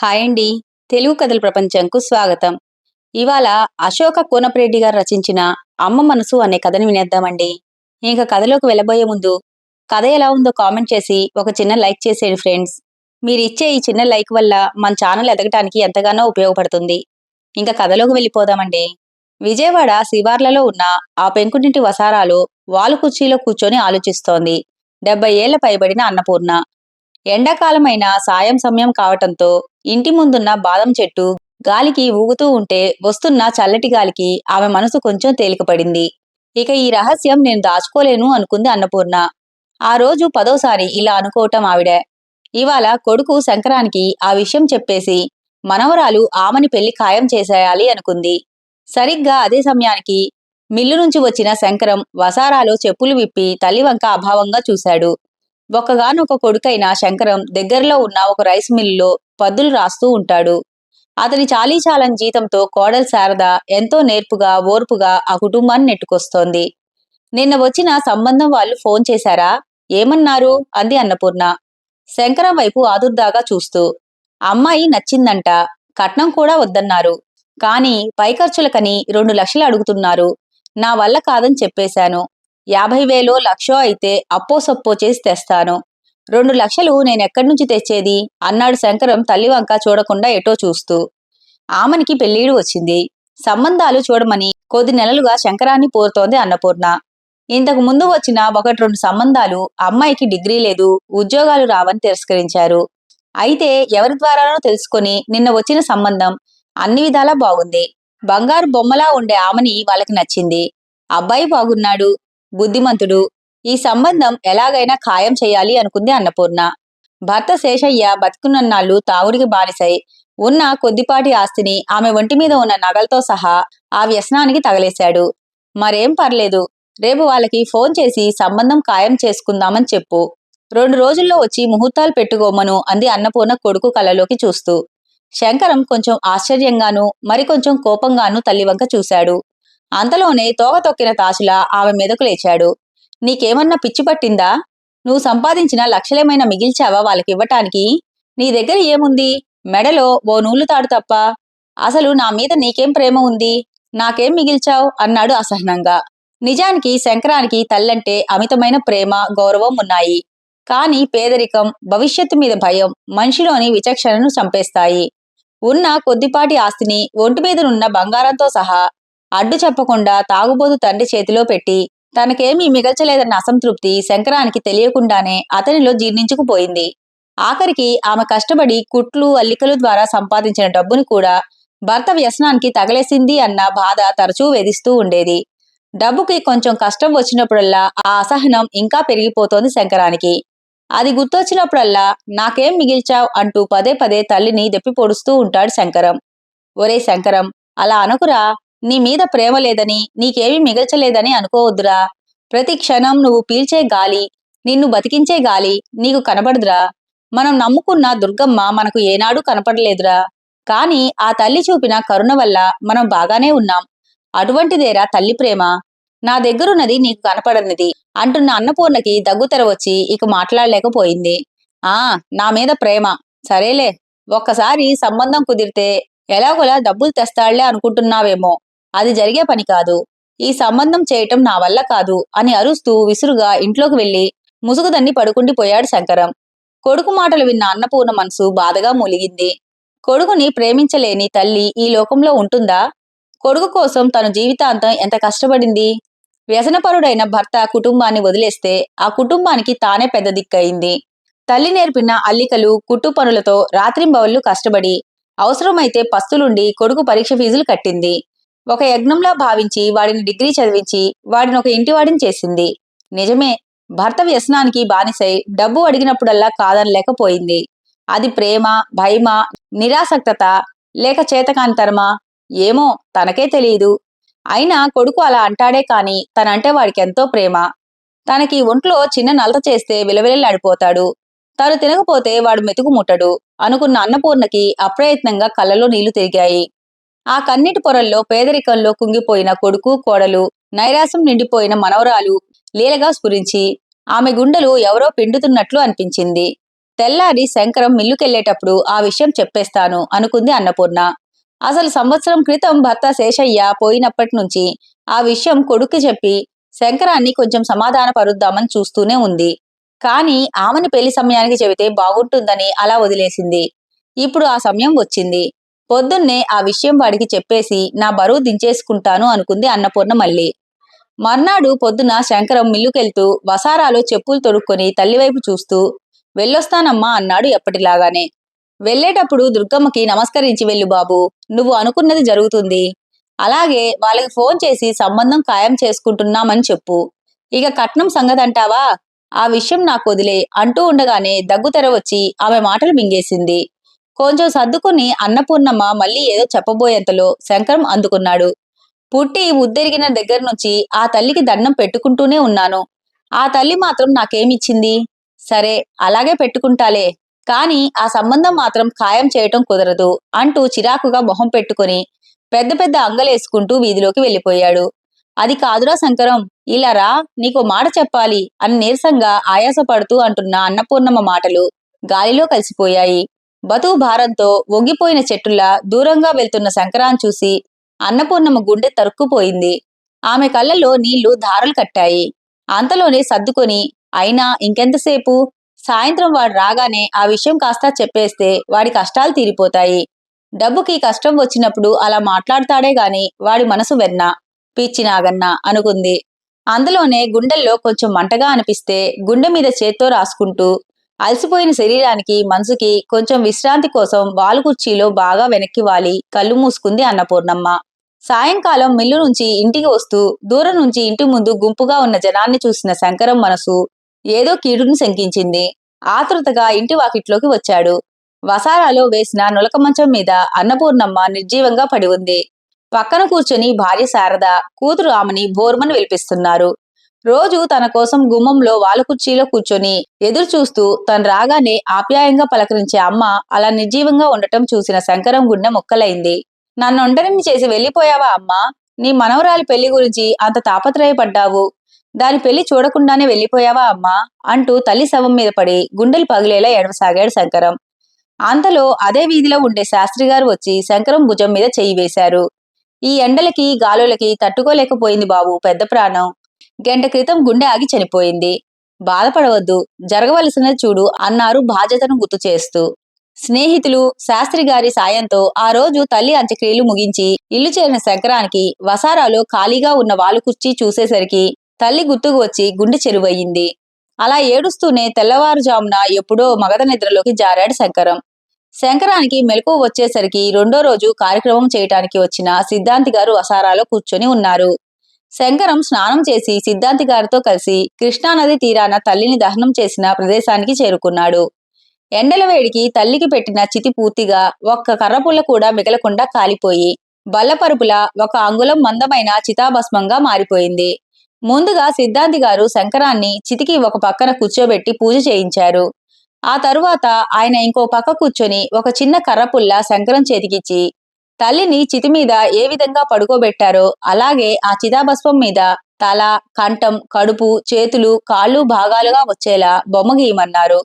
Hi అండి. తెలుగు కథల ప్రపంచంకు స్వాగతం. ఇవాళ అశోక కోనప్రెడ్డి గారు రచించిన అమ్మ మనసు అనే కథని వినేద్దామండి. ఇంక కథలోకి వెళ్ళబోయే ముందు కథ ఎలా ఉందో కామెంట్ చేసి ఒక చిన్న లైక్ చేసేయండి ఫ్రెండ్స్. మీరిచ్చే ఈ చిన్న లైక్ వల్ల మన ఛానల్ ఎదగటానికి ఎంతగానో ఉపయోగపడుతుంది. ఇంకా కథలోకి వెళ్ళిపోదామండి. విజయవాడ శివార్లలో ఉన్న ఆ పెంకుటింటి వసారాలో వాలు కుర్చీలో కూర్చొని ఆలోచిస్తోంది 70 ఏళ్ల పైబడిన అన్నపూర్ణ. ఎండాకాలమైన సాయం సమయం కావటంతో ఇంటి ముందున్న బాదం చెట్టు గాలికి ఊగుతూ ఉంటే వస్తున్న చల్లటి గాలికి ఆమె మనసు కొంచెం తేలికపడింది. ఇక ఈ రహస్యం నేను దాచుకోలేను అనుకుంది అన్నపూర్ణ. ఆ రోజు 10వ సారి ఇలా అనుకోవటం ఆవిడ. ఇవాళ కొడుకు శంకరానికి ఆ విషయం చెప్పేసి మనవరాలు ఆమని పెళ్లి ఖాయం చేసేయాలి అనుకుంది. సరిగ్గా అదే సమయానికి మిల్లు నుంచి వచ్చిన శంకరం వసారాలో చెప్పులు విప్పి తల్లివంక అభావంగా చూశాడు. ఒక్కగానొక కొడుకైన శంకరం దగ్గరలో ఉన్న ఒక రైస్ మిల్లులో పద్దులు రాస్తూ ఉంటాడు. అతని చాలీచాలని జీతంతో కోడలు శారద ఎంతో నేర్పుగా ఓర్పుగా ఆ కుటుంబాన్ని నెట్టుకొస్తోంది. నిన్న వచ్చిన సంబంధం వాళ్ళు ఫోన్ చేశారా? ఏమన్నారు? అంది అన్నపూర్ణ శంకరం వైపు ఆదుర్దాగా చూస్తూ. అమ్మాయి నచ్చిందంట, కట్నం కూడా వద్దన్నారు. కాని పైఖర్చులకని 2 లక్షలు అడుగుతున్నారు. నా వల్ల కాదని చెప్పేశాను. 50,000 లక్షో అయితే అప్పో సప్పో చేసి తెస్తాను. 2 లక్షలు నేనెక్కడ్నుంచి తెచ్చేది? అన్నాడు శంకరం తల్లివంక చూడకుండా ఎటో చూస్తూ. ఆమనికి పెళ్ళీడు వచ్చింది. సంబంధాలు చూడమని కొద్ది నెలలుగా శంకరాన్ని కోరుతోంది అన్నపూర్ణ. ఇంతకు ముందు వచ్చిన 1-2 సంబంధాలు అమ్మాయికి డిగ్రీ లేదు, ఉద్యోగాలు రావని తిరస్కరించారు. అయితే ఎవరి ద్వారానో తెలుసుకొని నిన్న వచ్చిన సంబంధం అన్ని విధాలా బాగుంది. బంగారు బొమ్మలా ఉండే ఆమని వాళ్ళకి నచ్చింది. అబ్బాయి బాగున్నాడు, బుద్ధిమంతుడు. ఈ సంబంధం ఎలాగైనా ఖాయం చేయాలి అనుకుంది అన్నపూర్ణ. భర్త శేషయ్య బతికున్నన్నాళ్లు తాగుడికి బానిసై ఉన్న కొద్దిపాటి ఆస్తిని ఆమె ఒంటి మీద ఉన్న నగలతో సహా ఆ వ్యసనానికి తగలేశాడు. మరేం పర్లేదు, రేపు వాళ్ళకి ఫోన్ చేసి సంబంధం ఖాయం చేసుకుందామని చెప్పు. 2 రోజుల్లో వచ్చి ముహూర్తాలు పెట్టుకోమను అంది అన్నపూర్ణ కొడుకు కళ్ళలోకి చూస్తూ. శంకరం కొంచెం ఆశ్చర్యంగానూ మరికొంచెం కోపంగానూ తల్లివంక చూశాడు. అంతలోనే తోక తొక్కిన తాచులా ఆమె మీదకు లేచాడు. నీకేమన్నా పిచ్చి పట్టిందా? నువ్వు సంపాదించిన లక్షలేమైనా మిగిల్చావా వాళ్ళకివ్వటానికి? నీ దగ్గర ఏముంది? మెడలో ఓ నూలు తాడు తప్ప. అసలు నా మీద నీకేం ప్రేమ ఉంది? నాకేం మిగిల్చావు? అన్నాడు అసహనంగా. నిజానికి శంకరానికి తల్లంటే అమితమైన ప్రేమ, గౌరవం ఉన్నాయి. కాని పేదరికం, భవిష్యత్తు మీద భయం మనిషిలోని విచక్షణను చంపేస్తాయి. ఉన్న కొద్దిపాటి ఆస్తిని ఒంటి మీదనున్న బంగారంతో సహా అడ్డు చెప్పకుండా తాగుబోతు తండ్రి చేతిలో పెట్టి తనకేమీ మిగల్చలేదన్న అసంతృప్తి శంకరానికి తెలియకుండానే అతనిలో జీర్ణించుకుపోయింది. ఆఖరికి ఆమె కష్టపడి కుట్లు అల్లికలు ద్వారా సంపాదించిన డబ్బుని కూడా భర్త వ్యసనానికి తగలేసింది అన్న బాధ తరచూ వేధిస్తూ ఉండేది. డబ్బుకి కొంచెం కష్టం వచ్చినప్పుడల్లా ఆ అసహనం ఇంకా పెరిగిపోతోంది శంకరానికి. అది గుర్తొచ్చినప్పుడల్లా నాకేం మిగిల్చావ్ అంటూ పదే పదే తల్లిని దెప్పిపొడుస్తూ ఉంటాడు శంకరం. ఒరే శంకరం, అలా అనకురా. నీ మీద ప్రేమ లేదని, నీకేమీ మిగల్చలేదని అనుకోవద్దురా. ప్రతి క్షణం నువ్వు పీల్చే గాలి, నిన్ను బతికించే గాలి నీకు కనబడదురా. మనం నమ్ముకున్న దుర్గమ్మ మనకు ఏనాడూ కనపడలేదురా. కాని ఆ తల్లి చూపిన కరుణ వల్ల మనం బాగానే ఉన్నాం. అటువంటిదేరా తల్లి ప్రేమ. నా దగ్గరున్నది నీకు కనపడనిది అంటున్న అన్నపూర్ణకి దగ్గుతెర వచ్చి ఇక మాట్లాడలేకపోయింది. ఆ, నా మీద ప్రేమ సరేలే. ఒక్కసారి సంబంధం కుదిరితే ఎలాగోలా డబ్బులు తెస్తాళ్లే అనుకుంటున్నావేమో. అది జరిగే పని కాదు. ఈ సంబంధం చేయటం నా వల్ల కాదు అని అరుస్తూ విసురుగా ఇంట్లోకి వెళ్లి ముసుగుదన్ని పడుకుండిపోయాడు శంకరం. కొడుకు మాటలు విన్న అన్నపూర్ణ మనసు బాధగా మూలిగింది. కొడుకుని ప్రేమించలేని తల్లి ఈ లోకంలో ఉంటుందా? కొడుకు కోసం తను జీవితాంతం ఎంత కష్టపడింది. వ్యసనపరుడైన భర్త కుటుంబాన్ని వదిలేస్తే ఆ కుటుంబానికి తానే పెద్ద దిక్కయింది. తల్లి నేర్పిన అల్లికలు, కుట్టు పనులతో రాత్రింబవళ్లు కష్టపడి అవసరమైతే పస్తులుండి కొడుకు పరీక్ష ఫీజులు కట్టింది. ఒక యజ్ఞంలా భావించి వాడిని డిగ్రీ చదివించి వాడిని ఒక ఇంటివాడిని చేసింది. నిజమే, భర్త వ్యసనానికి బానిసై డబ్బు అడిగినప్పుడల్లా కాదనలేకపోయింది. అది ప్రేమ, భయమా, నిరాసక్తత లేక చేతకానితనమా? ఏమో తనకే తెలియదు. అయినా కొడుకు అలా అంటాడే కాని తనంటే వాడికెంతో ప్రేమ. తనకి ఒంట్లో చిన్న నలత చేస్తే విలవిలలాడిపోతాడు. తను తినకపోతే వాడు మెతుకు ముట్టడు అనుకున్న అన్నపూర్ణకి అప్రయత్నంగా కళ్ళలో నీళ్లు తిరిగాయి. ఆ కన్నీటి పొరల్లో పేదరికంలో కుంగిపోయిన కొడుకు, కోడలు, నైరాశ్యం నిండిపోయిన మనవరాలు లీలగా స్ఫురించి ఆమె గుండెలు ఎవరో పిండుతున్నట్లు అనిపించింది. తెల్లారి శంకరం మిల్లుకెళ్లేటప్పుడు ఆ విషయం చెప్పేస్తాను అనుకుంది అన్నపూర్ణ. అసలు సంవత్సరం క్రితం భర్త శేషయ్య పోయినప్పటి నుంచి ఆ విషయం కొడుక్కి చెప్పి శంకరాన్ని కొంచెం సమాధానపరుద్దామని చూస్తూనే ఉంది. కాని ఆమెని పెళ్లి సమయానికి చెబితే బాగుంటుందని అలా వదిలేసింది. ఇప్పుడు ఆ సమయం వచ్చింది. పొద్దున్నే ఆ విషయం వాడికి చెప్పేసి నా బరువు దించేసుకుంటాను అనుకుంది అన్నపూర్ణ మళ్ళీ. మర్నాడు పొద్దున శంకరం మిల్లుకెళ్తూ వసారాలో చెప్పులు తొడుక్కొని తల్లివైపు చూస్తూ వెళ్ళొస్తానమ్మా అన్నాడు ఎప్పటిలాగానే. వెళ్ళేటప్పుడు దుర్గమ్మకి నమస్కరించి వెళ్ళు బాబూ, నువ్వు అనుకున్నది జరుగుతుంది. అలాగే వాళ్ళకి ఫోన్ చేసి సంబంధం ఖాయం చేసుకుంటున్నామని చెప్పు. ఇక కట్నం సంగతంటావా, ఆ విషయం నాకు వదిలే అంటూ ఉండగానే దగ్గుతెర వచ్చి ఆమె మాటలు మింగేసింది. కొంచెం సర్దుకుని అన్నపూర్ణమ్మ మళ్ళీ ఏదో చెప్పబోయేంతలో శంకరం అందుకున్నాడు. పుట్టి ముద్దెరిగిన దగ్గర నుంచి ఆ తల్లికి దండం పెట్టుకుంటూనే ఉన్నాను. ఆ తల్లి మాత్రం నాకేమిచ్చింది? సరే, అలాగే పెట్టుకుంటాలే, కాని ఆ సంబంధం మాత్రం ఖాయం చేయటం కుదరదు అంటూ చిరాకుగా మొహం పెట్టుకుని పెద్ద పెద్ద అంగలేసుకుంటూ వీధిలోకి వెళ్ళిపోయాడు. అది కాదురా శంకరం, ఇలా రా, నీకో మాట చెప్పాలి అని నీరసంగా ఆయాసపడుతూ అంటున్న అన్నపూర్ణమ్మ మాటలు గాలిలో కలిసిపోయాయి. బతువు భారంతో వంగిపోయిన చెట్టులా దూరంగా వెళ్తున్న శంకరాన్ని చూసి అన్నపూర్ణమ్మ గుండె తరుక్కుపోయింది. ఆమె కళ్ళలో నీళ్లు ధారలు కట్టాయి. అంతలోనే సర్దుకొని, అయినా ఇంకెంతసేపు, సాయంత్రం వాడు రాగానే ఆ విషయం కాస్త చెప్పేస్తే వాడి కష్టాలు తీరిపోతాయి. డబ్బుకి కష్టం వచ్చినప్పుడు అలా మాట్లాడతాడే గాని వాడి మనసు వెన్న, పిచ్చి నాగన్న అనుకుంది. అందులోనే గుండెల్లో కొంచెం మంటగా అనిపిస్తే గుండె మీద చేత్తో రాసుకుంటూ అలసిపోయిన శరీరానికి మనసుకి కొంచెం విశ్రాంతి కోసం వాలుకుర్చీలో బాగా వెనక్కి వాలి కళ్ళు మూసుకుంది అన్నపూర్ణమ్మ. సాయంకాలం మిల్లు నుంచి ఇంటికి వస్తూ దూరం నుంచి ఇంటి ముందు గుంపుగా ఉన్న జనాన్ని చూసిన శంకరం మనసు ఏదో కీడును శంకించింది. ఆతృతగా ఇంటి వాకిట్లోకి వచ్చాడు. వసారాలో వేసిన నులక మంచం మీద అన్నపూర్ణమ్మ నిర్జీవంగా పడి ఉంది. పక్కన కూర్చొని భార్య శారద, కూతురు ఆమెని బోర్మని విలిపిస్తున్నారు. రోజు తన కోసం గుమ్మంలో వాలుకుర్చీలో కూర్చొని ఎదురు చూస్తూ తను రాగానే ఆప్యాయంగా పలకరించే అమ్మ అలా నిర్జీవంగా ఉండటం చూసిన శంకరం గుండె మొక్కలైంది. నన్నొంటరిని చేసి వెళ్ళిపోయావా అమ్మా? నీ మనవరాలి పెళ్లి గురించి అంత తాపత్రయపడ్డావు, దాని పెళ్లి చూడకుండానే వెళ్ళిపోయావా అమ్మా అంటూ తల్లి శవం మీద పడి గుండెలు పగిలేలా ఏడవసాగాడు శంకరం. అంతలో అదే వీధిలో ఉండే శాస్త్రిగారు వచ్చి శంకరం భుజం మీద చెయ్యి వేశారు. ఈ ఎండలకి గాలులకి తట్టుకోలేకపోయింది బాబు పెద్ద ప్రాణం. గంట క్రితం గుండె ఆగి చనిపోయింది. బాధపడవద్దు, జరగవలసినది చూడు అన్నారు బాధ్యతను గుర్తు చేస్తూ. స్నేహితులు శాస్త్రి గారి సాయంతో ఆ రోజు తల్లి అంత్యక్రియలు ముగించి ఇల్లు చేరిన శంకరానికి వసారాలో ఖాళీగా ఉన్న వాలుకుర్చీ చూసేసరికి తల్లి గుర్తుకు వచ్చి గుండె చెరువయ్యింది. అలా ఏడుస్తూనే తెల్లవారుజామున ఎప్పుడో మగధ నిద్రలోకి జారాడు శంకరం. శంకరానికి మెలకువ వచ్చేసరికి రెండో రోజు కార్యక్రమం చేయటానికి వచ్చిన సిద్ధాంతి గారు వసారాలో కూర్చొని ఉన్నారు. శంకరం స్నానం చేసి సిద్ధాంతి గారితో కలిసి కృష్ణానది తీరాన తల్లిని దహనం చేసిన ప్రదేశానికి చేరుకున్నాడు. ఎండల వేడికి తల్లికి పెట్టిన చితి పూర్తిగా ఒక్క కర్రపుల్ల కూడా మిగలకుండా కాలిపోయి బల్లపరుపుల ఒక అంగుళం మందమైన చితాభస్మంగా మారిపోయింది. ముందుగా సిద్ధాంతి గారు శంకరాన్ని చితికి ఒక పక్కన కూర్చోబెట్టి పూజ చేయించారు. ఆ తరువాత ఆయన ఇంకో పక్క కూర్చొని ఒక చిన్న కర్రపుల్ల శంకరం చేతికిచ్చి తల్లిని చితి మీద ఏ విధంగా పడుకోబెట్టారో అలాగే ఆ చితాభస్మం మీద తల, కంఠం, కడుపు, చేతులు, కాళ్ళు భాగాలుగా వచ్చేలా బొమ్మ గీయమన్నారు.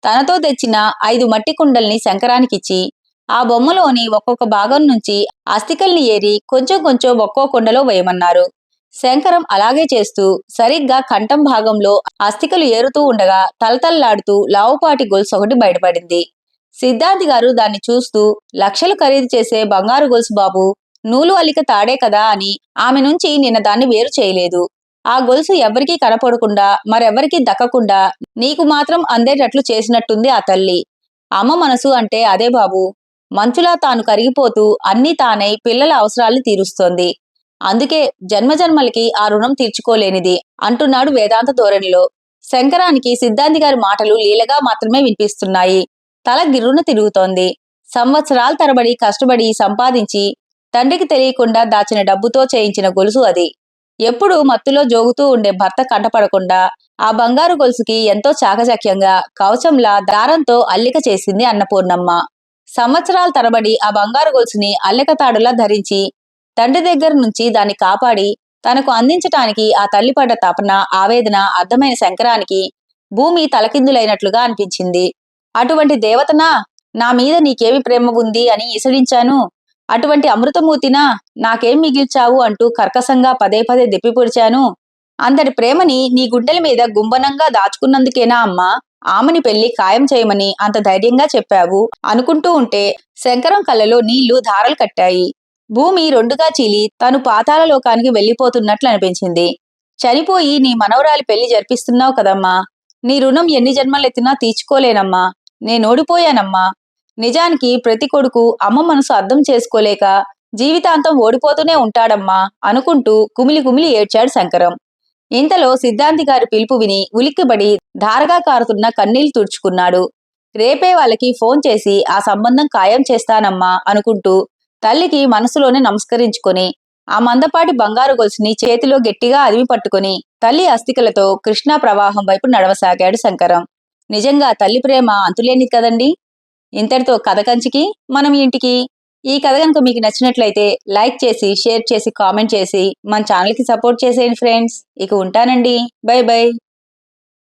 తనతో తెచ్చిన 5 మట్టి కుండల్ని శంకరానికిచ్చి ఆ బొమ్మలోని ఒక్కొక్క భాగం నుంచి అస్థికల్ని ఏరి కొంచెం కొంచెం ఒక్కో కుండలో వేయమన్నారు. శంకరం అలాగే చేస్తూ సరిగ్గా కంఠం భాగంలో అస్థికలు ఏరుతూ ఉండగా తలతల్లాడుతూ లావుపాటి గొలుసు ఒకటి బయటపడింది. సిద్ధాంతి గారు దాన్ని చూస్తూ, లక్షలు ఖరీదు చేసే బంగారు గొలుసు బాబు, నూలు అల్లిక తాడే కదా అని ఆమె నుంచి నిన్న దాన్ని వేరు చేయలేదు. ఆ గొలుసు ఎవరికీ కనపడకుండా మరెవరికీ దక్కకుండా నీకు మాత్రం అందేటట్లు చేసినట్టుంది ఆ తల్లి. అమ్మ మనసు అంటే అదే బాబు. మంచులా తాను కరిగిపోతూ అన్నీ తానై పిల్లల అవసరాల్ని తీరుస్తోంది. అందుకే జన్మజన్మలకి ఆ రుణం తీర్చుకోలేనిది అంటున్నాడు వేదాంత ధోరణిలో. శంకరానికి సిద్ధాంతి గారి మాటలు లీలగా మాత్రమే వినిపిస్తున్నాయి. తల గిర్రున తిరుగుతోంది. సంవత్సరాల తరబడి కష్టపడి సంపాదించి తండ్రికి తెలియకుండా దాచిన డబ్బుతో చేయించిన గొలుసు అది. ఎప్పుడూ మత్తులో జోగుతూ ఉండే భర్త కంటపడకుండా ఆ బంగారు గొలుసుకి ఎంతో చాకచక్యంగా కవచంలా దారంతో అల్లిక చేసింది అన్నపూర్ణమ్మ. సంవత్సరాల తరబడి ఆ బంగారు గొలుసుని అల్లిక తాడులా ధరించి తండ్రి దగ్గర నుంచి దాన్ని కాపాడి తనకు అందించటానికి ఆ తల్లి పడ్డ తపన, ఆవేదన అర్థమైన శంకరానికి భూమి తలకిందులైనట్లుగా అనిపించింది. అటువంటి దేవతనా, నా మీద నీకేమి ప్రేమ ఉంది అని ఈసడించాను. అటువంటి అమృతమూర్తినా, నాకేం మిగిల్చావు అంటూ కర్కశంగా పదే పదే దెప్పిపొడిచాను. అంతటి ప్రేమని నీ గుండెల మీద గుంబనంగా దాచుకున్నందుకేనా అమ్మా ఆమెని పెళ్లి ఖాయం చేయమని అంత ధైర్యంగా చెప్పావు అనుకుంటూ ఉంటే శంకరం కళ్ళలో నీళ్లు ధారలు కట్టాయి. భూమి రెండుగా చీలి తను పాతాళ లోకానికి వెళ్లిపోతున్నట్లు అనిపించింది. చనిపోయి నీ మనవరాలి పెళ్లి జరిపిస్తున్నావు కదమ్మా, నీ రుణం ఎన్ని జన్మలెత్తినా తీర్చుకోలేనమ్మా. నేనోడిపోయానమ్మా. నిజానికి ప్రతి కొడుకు అమ్మ మనసు అర్థం చేసుకోలేక జీవితాంతం ఓడిపోతూనే ఉంటాడమ్మా అనుకుంటూ కుమిలి కుమిలి ఏడ్చాడు శంకరం. ఇంతలో సిద్ధాంతి గారి పిలుపు విని ఉలిక్కిపడి ధారగా కారుతున్న కన్నీళ్లు తుడుచుకున్నాడు. రేపే వాళ్ళకి ఫోన్ చేసి ఆ సంబంధం ఖాయం చేస్తానమ్మా అనుకుంటూ తల్లికి మనసులోనే నమస్కరించుకొని ఆ మందపాటి బంగారు గొలుసుని చేతిలో గట్టిగా అదిమి పట్టుకుని తల్లి అస్థికలతో కృష్ణా ప్రవాహం వైపు నడవసాగాడు శంకరం. నిజంగా తల్లి ప్రేమ అంతులేనిది కదండి. ఇంతటితో కథ కంచికి మనం ఇంటికి. ఈ కథ కనుక మీకు నచ్చినట్లయితే లైక్ చేసి, షేర్ చేసి, కామెంట్ చేసి మన ఛానల్కి సపోర్ట్ చేసేయండి ఫ్రెండ్స్. ఇక ఉంటానండి. By by.